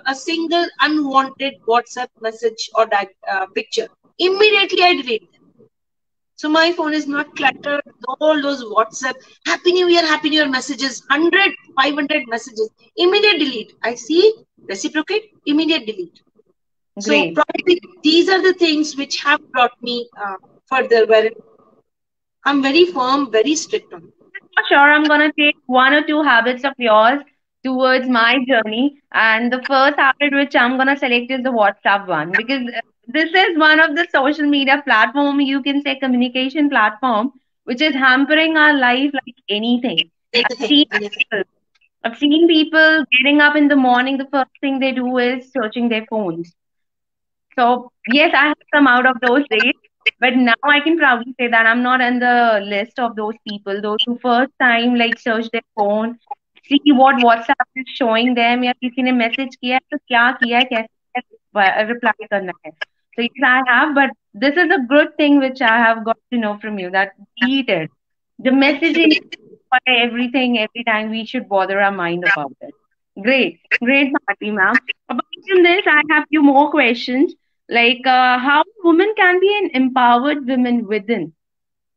a single unwanted WhatsApp message or that picture. Immediately I delete them. So my phone is not cluttered with all those WhatsApp, Happy New Year messages, 100, 500 messages. Immediate delete. I see, reciprocate, immediate delete. So Great. probably these are the things which have brought me further, where I'm very firm, very strict on it. Sure, I'm gonna take one or two habits of yours towards my journey. And the first habit which I'm gonna select is the WhatsApp one because this is one of the social media platform, you can say communication platform, which is hampering our life like anything. I've Anything, seen anything. people, I've seen people getting up in the morning, the first thing they do is searching their phones. So yes, I have come out of those days, but now I can proudly say that I'm not on the list of those people, those who first time like search their phone, see what WhatsApp is showing them या किसी ने message किया है तो क्या किया है कैसे reply करना है. So yes, I have, but this is a good thing which I have got to know from you that delete it. The messaging, everything, every time we should bother our mind about it. Great, great party, ma'am. Apart from this, I have few more questions. like how women can be an empowered women within,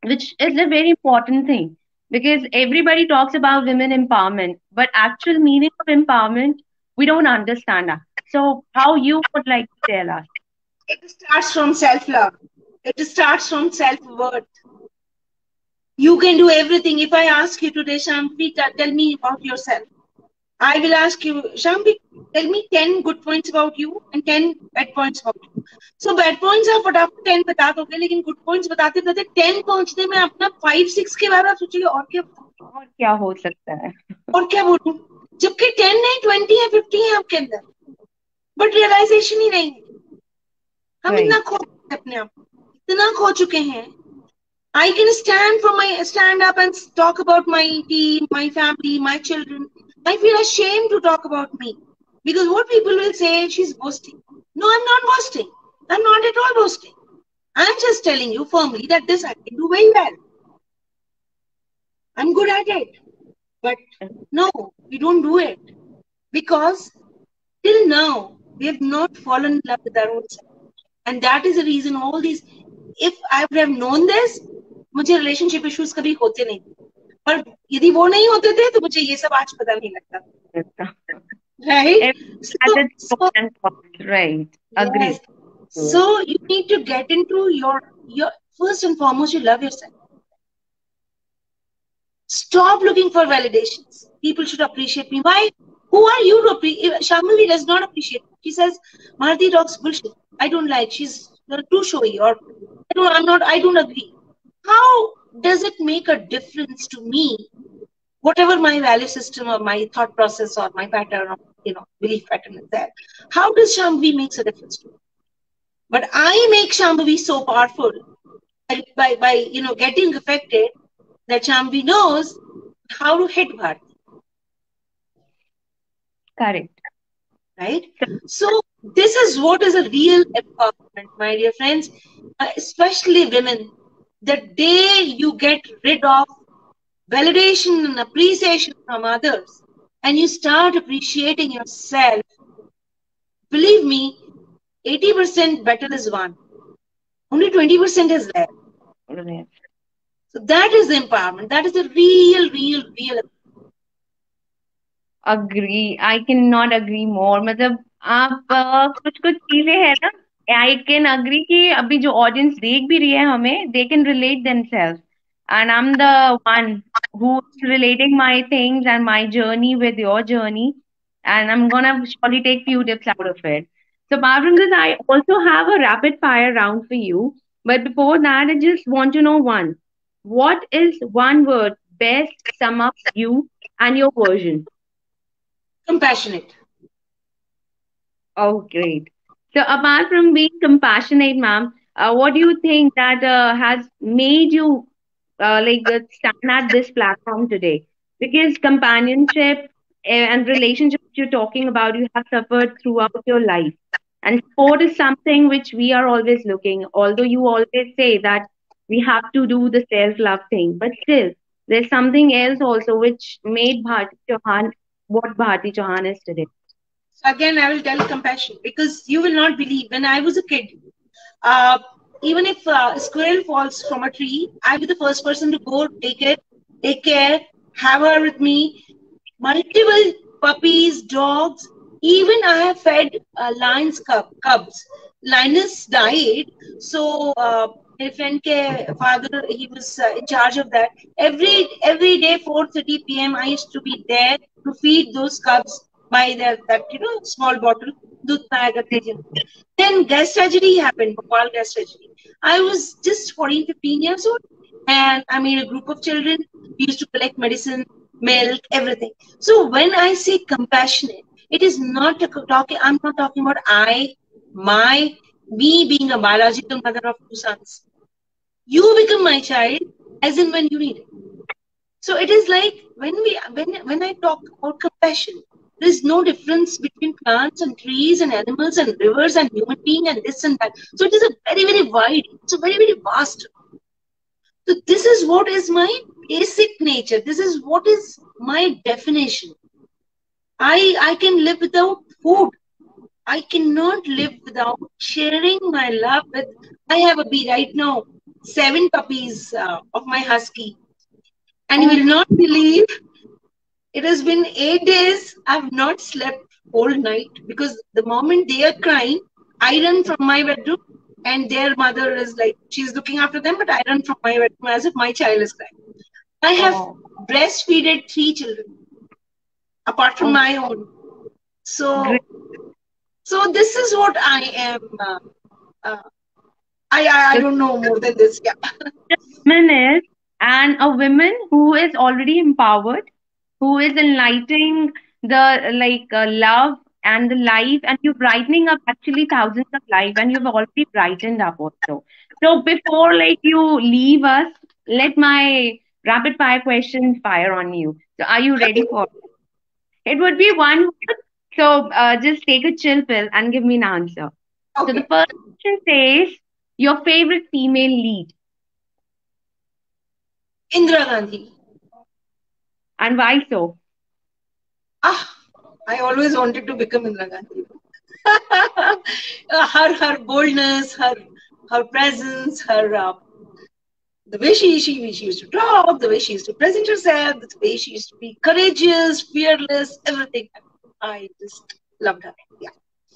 which is a very important thing, because everybody talks about women empowerment, but actual meaning of empowerment we don't understand that. So how you would like to tell us? It starts from self-love. It starts from self-worth. You can do everything. If I ask you today, Shambhi, tell me about yourself. I will ask you, Shambhi, tell me 10 good points about you and 10 bad points about you. So bad points आप फटाफट 10 बता दोगे, लेकिन good points बताते बताते 10 पहुंचने में अपना 5 6 के बाद आप सोचिए और क्या हो सकता है? और क्या बोलूं, जबकि 10 नहीं 20 है 50 है आपके अंदर, बट रियलाइजेशन ही नहीं है. हम इतना खो अपने आप, इतना खो चुके हैं. I can stand up and talk about my team, my family, my children. I feel ashamed to talk about me because what people will say, she's boasting. No, I'm not boasting. I'm not at all boasting. I'm just telling you firmly that this I can do very well. I'm good at it. But no, we don't do it because till now we have not fallen in love with our own self. And that is the reason all these, if I would have known this, मुझे relationship issues कभी होते नहीं, पर यदि वो नहीं होते थे तो मुझे ये सब आज पता नहीं लगता. Right? Right. Agreed. So you need to get into your first and foremost, you love yourself. Stop looking for validations. People should appreciate me. Why? Who are you to appreciate? Shamali does not appreciate me. She says, Marti talks bullshit. I don't like. She's too showy, or I don't agree. How does it make a difference to me? Whatever my value system or my thought process or my pattern or belief pattern is there. How does Shambhavi makes a difference to me? But I make Shambhavi so powerful by getting affected that Shambhavi knows how to hit Bharti. Correct. Right? So this is what is a real empowerment, my dear friends, especially women. The day you get rid of validation and appreciation from others and you start appreciating yourself, believe me, 80% better is one. Only 20% is there. Right. So that is the empowerment. That is the real. Agree. I cannot agree more. मतलब आप कुछ चीजें हैं ना, I can agree कि अभी जो audience देख भी रही है हमें, they can relate themselves. And I'm the one who's relating my things and my journey with your journey. And I'm gonna surely take few tips out of it. So apart from this, I also have a rapid fire round for you. But before that, I just want to know one. What is one word best sum up you and your version? Compassionate. Oh, great. So apart from being compassionate, ma'am, what do you think that has made you stand at this platform today? Because companionship and relationship you're talking about, you have suffered throughout your life. And sport is something which we are always looking, although you always say that we have to do the self-love thing, but still, there's something else also which made Bharti Chauhan what Bharti Chauhan is today. Again, I will tell compassion because you will not believe. When I was a kid, even if a squirrel falls from a tree, I'll be the first person to go take care, have her with me. Multiple puppies, dogs. Even I have fed lions cubs. Linus died, so my friend ke father, he was in charge of that. Every day 4:30 p.m. I used to be there to feed those cubs by that small bottle. Then gas tragedy happened, Bhopal gas tragedy. I was just 14, 15 years old, and I made a group of children. We used to collect medicine, milk, everything. So when I say compassionate, it is not talking. I'm not talking about me being a biological mother of 2 sons. You become my child as in when you need it. So it is like when I talk about compassion, there is no difference between plants and trees and animals and rivers and human being and this and that. So it is a very wide. It's a very vast. So this is what is my basic nature. This is what is my definition. I can live without food. I cannot live without sharing my love with. I have a bee right now, 7 puppies of my husky, and you Oh, will not believe it has been 8 days. I've not slept whole night because the moment they are crying, I run from my bedroom, and their mother is like she's looking after them, but I run from my bedroom as if my child is crying. I have oh, breastfeeded 3 children apart from oh, my own. great. So, so this is what I am. Uh, I So don't know more than this. Yeah. the woman is, and a woman who is already empowered, who is enlightening the love and the life, and you're brightening up actually thousands of life, and you've already brightened up also. So before like you leave us, let my rapid fire questions fire on you. So are you ready Okay. for it? It would be one word. So just take a chill pill and give me an answer. So the Okay. first question says your favorite female lead, Indira Gandhi. and why so? Ah, I always wanted to become Indira Gandhi. Her boldness, her presence, her the way she used to talk, the way she used to present herself, the way she used to be courageous, fearless, everything. I just loved her. Yeah.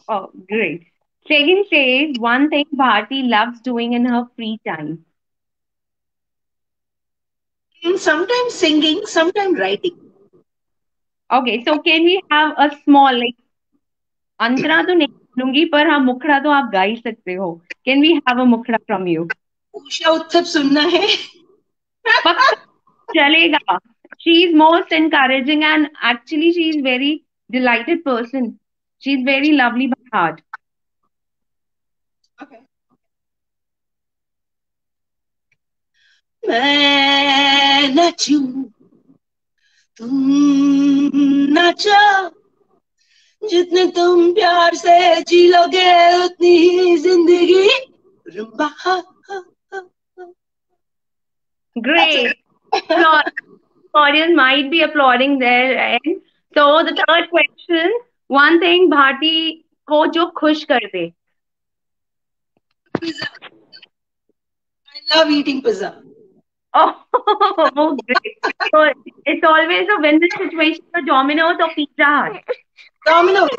Oh, great. Second says one thing Bharti loves doing in her free time. Sometimes singing, sometimes writing. Okay, so can we have a small like अंतरा तो नहीं बोलूंगी पर हाँ मुखड़ा तो आप गा ही सकते हो. Can we have a मुखड़ा from you? उषा उत्सव सुनना है. पक्का चलेगा. She is most encouraging and actually she is very delighted person. She is very lovely by heart. Okay. मैं नाचूं तुम नाचो जितने तुम प्यार से जी लोगे उतनी ही जिंदगी Rumba. That's it. Great. Applause. Audience might be applauding their end. So the third question, one thing Bharti को जो खुश कर दे. Pizza. I love eating pizza. Oh, oh, great. So it's always a win-win situation for Domino's or Pizza Hut. Domino's.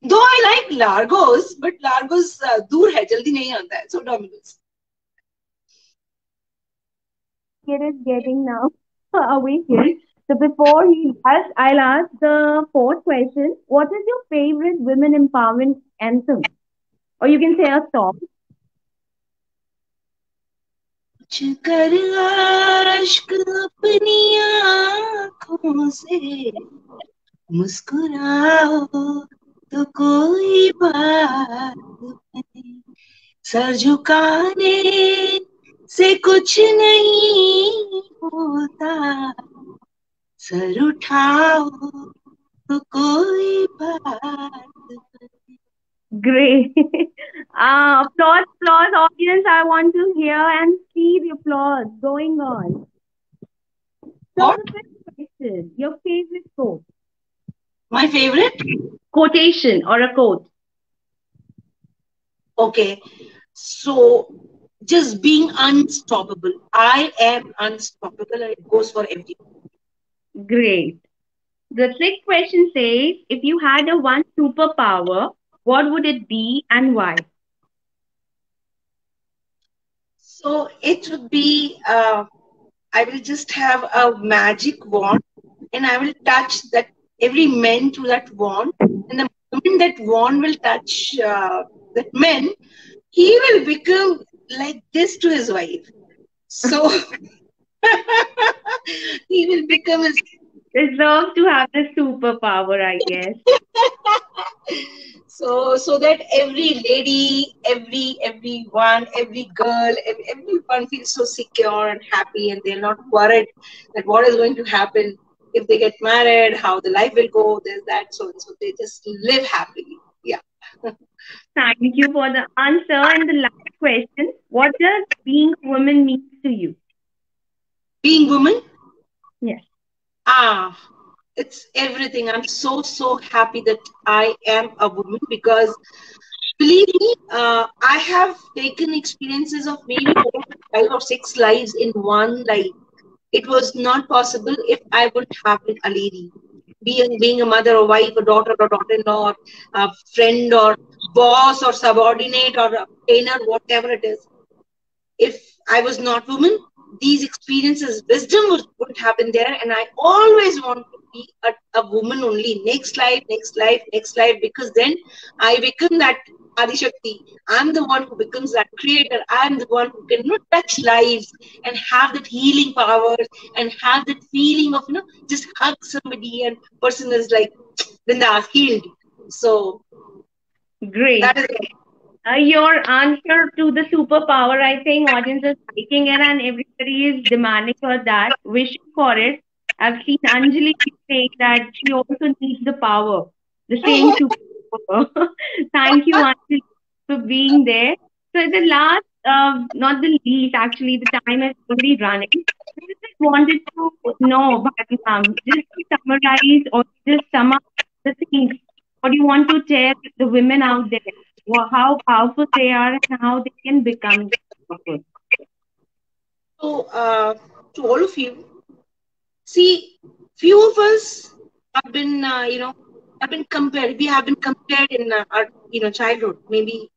Though I like Largos, but Largos दूर है, जल्दी नहीं आता है. So Domino's. It is getting now awakened. So before he does, I'll ask the fourth question. What is your favorite women empowerment anthem? Or you can say a song. कर आश्क अपनी आँखों से मुस्कुराओ तो कोई बात नहीं. सर झुकाने से कुछ नहीं होता. सर उठाओ तो कोई बात नहीं. Great. Applause, applause, audience. I want to hear and see the applause going on. So What? the fifth question, your favorite quote, My favorite? quotation or a quote. Okay. So just being unstoppable. I am unstoppable and it goes for everyone. Great. The sixth question says, if you had a one superpower, what would it be and why? So it would be I will just have a magic wand and I will touch that every man to that wand. And the moment that wand will touch that man, he will become like this to his wife. So he will become his. Deserve to have the superpower, I guess. So that every lady, everyone, every girl, everyone feels so secure and happy, and they're not worried that what is going to happen if they get married, how the life will go, this, that, so and so. They just live happily. Yeah. Thank you for the answer. And the last question, what does being a woman mean to you? Being woman, Yes. ah, It's everything. I'm so happy that I am a woman because believe me, I have taken experiences of maybe 4, 5, or 6 lives in one life. It was not possible if I wouldn't have been a lady. Being a mother or wife, a daughter or daughter-in-law, or a friend or boss or subordinate or a trainer, whatever it is. If I was not woman, these experiences, wisdom wouldn't have been there. And I always want to be a woman only. Next life, next life, next life, because then I become that Adi Shakti. I'm the one who becomes that creator. I'm the one who can touch lives and have that healing powers and have that feeling of just hug somebody and person is like Bindas healed. So that Great. is it. Your answer to the superpower, I think audience is liking it and everybody is demanding for that, wishing for it. I've seen Anjali saying that she also needs the power, the same superpower. Thank you, Anjali, for being there. So the last, not the least, actually, the time is already running. I just wanted to know, Bharti ma'am, just to summarize or just sum up the things. What do you want to tell the women out there? How powerful they are and how they can become powerful. So to all of you, see, few of us have been, have been compared. We have been compared in our, childhood. Maybe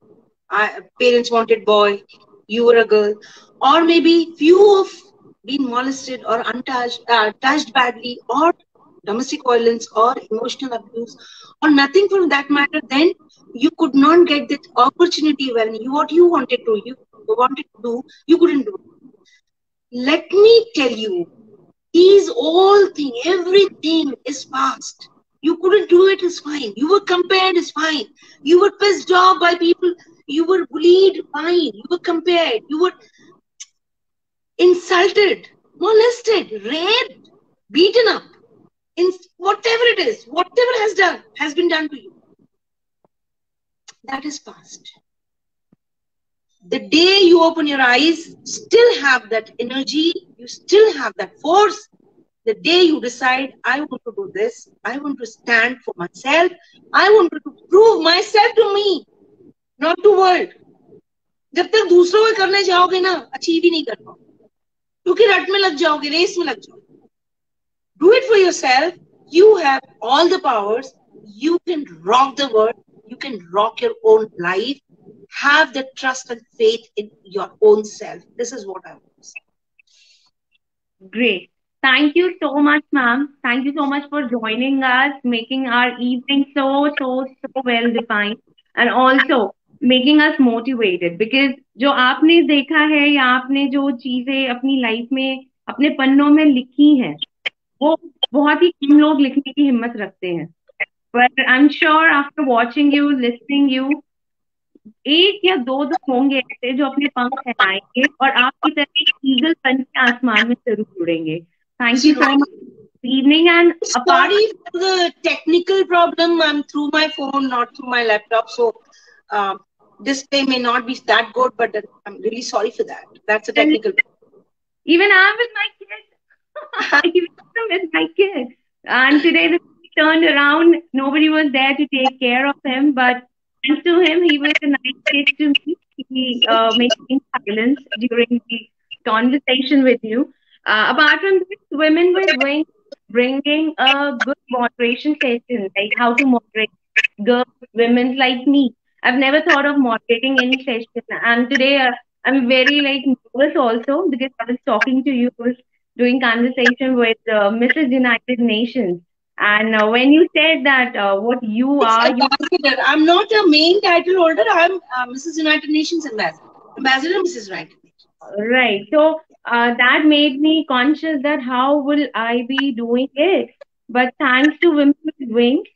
parents wanted boy, you were a girl, or maybe few of been molested or untouched, touched badly, or domestic violence or emotional abuse, or nothing for that matter. Then you could not get that opportunity when what you wanted to do, you couldn't do. Let me tell you, these all thing, everything is past. You couldn't do it is fine. You were compared is fine. You were pissed off by people. You were bullied, fine. You were compared. You were insulted, molested, raped, beaten up. In whatever it is, whatever has been done to you. That is past. The day you open your eyes, still have that energy, you still have that force. The day you decide, I want to do this, I want to stand for myself, I want to prove myself to me, not to world. जब तक दूसरों के करने जाओगे ना, achieve ही नहीं कर पाओगे, क्योंकि रट में लग जाओगे, रेस में लग जाओगे. Do it for yourself. You have all the powers. You can rock the world. You can rock your own life. Have the trust and faith in your own self. This is what I want to say. Great. Thank you so much, ma'am. Thank you so much for joining us, making our evening so well defined, and also making us motivated. Because जो आपने देखा है या आपने जो चीजें अपनी life में अपने पन्नों में लिखी हैं, वो बहुत ही कम लोग लिखने की हिम्मत रखते हैं. But I'm sure after watching you, listening you, एक या दो तो होंगे ऐसे जो अपने पंख फैलाएंगे और आपकी तरह एक ईगल बन के आसमान में जरूर उड़ेंगे. Thank you so much evening and sorry for the technical problem. I'm through my phone, not through my laptop. So display may not be that good, but I'm really sorry for that. That's a technical problem. Even I'm with my kid. Even I'm with my kid. And today the turned around. Nobody was there to take care of him, but thanks to him, he was a nice kid to me. He maintained silence during the conversation with you. Apart from this, women were bringing a good moderation session, like how to moderate girls, women like me. I've never thought of moderating any session, and today I'm very like nervous also because I was talking to you, was doing conversation with Mrs. United Nations, and when you said that what you are, you I'm not a main title holder. I'm Mrs. United Nations ambassador, Mrs. United Nations. Right. So that made me conscious that how will I be doing it? But thanks to Women with Wings,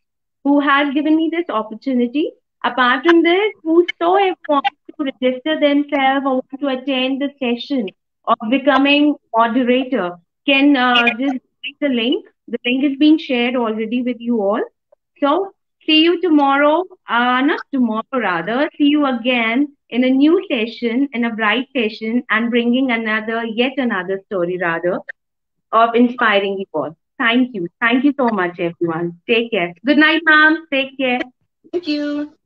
who has given me this opportunity. Apart from this, whosoever wants to register themselves or want to attend the session of becoming moderator can just click the link. The link is being shared already with you all. So see you tomorrow, not tomorrow rather, see you again in a new session, in a bright session, and bringing yet another story rather of inspiring you all. Thank you. Thank you so much, everyone. Take care. Good night, ma'am. Take care. Thank you.